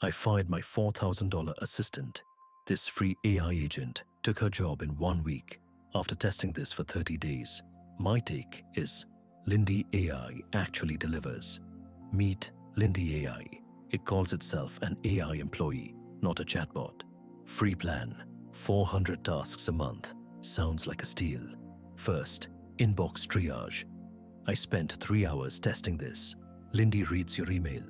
I fired my $4,000 assistant. This free AI agent took her job in 1 week after testing this for 30 days. My take is Lindy AI actually delivers. Meet Lindy AI. It calls itself an AI employee, not a chatbot. Free plan, 400 tasks a month. Sounds like a steal. First, inbox triage. I spent 3 hours testing this. Lindy reads your email,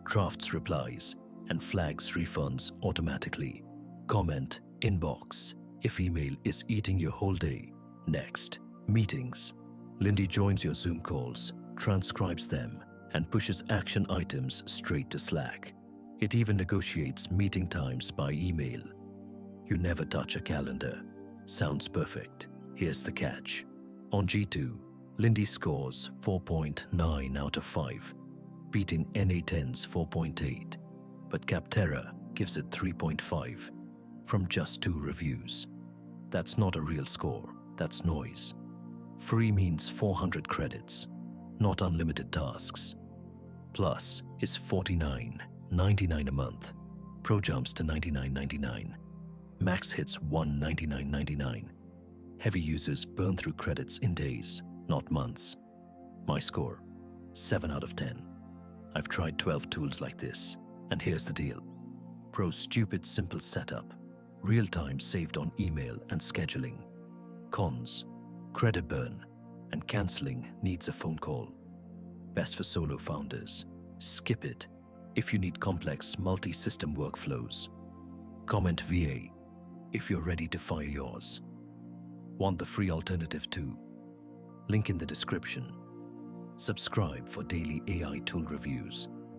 drafts replies, and flags refunds automatically. Comment, inbox, if email is eating your whole day. Next, meetings. Lindy joins your Zoom calls, transcribes them, and pushes action items straight to Slack. It even negotiates meeting times by email. You never touch a calendar. Sounds perfect. Here's the catch. On G2, Lindy scores 4.9 out of 5, beating NA10's 4.8. But Capterra gives it 3.5 from just 2 reviews. That's not a real score, that's noise. Free means 400 credits, not unlimited tasks. Plus is $49.99 a month. Pro jumps to $99.99. Max hits $199.99. Heavy users burn through credits in days, not months. My score, 7 out of 10. I've tried 12 tools like this, and here's the deal. Pro's stupid simple setup, real time saved on email and scheduling. Cons, credit burn, and cancelling needs a phone call. Best for solo founders. Skip it if you need complex multi-system workflows. Comment VA if you're ready to fire yours. Want the free alternative too? Link in the description. Subscribe for daily AI tool reviews.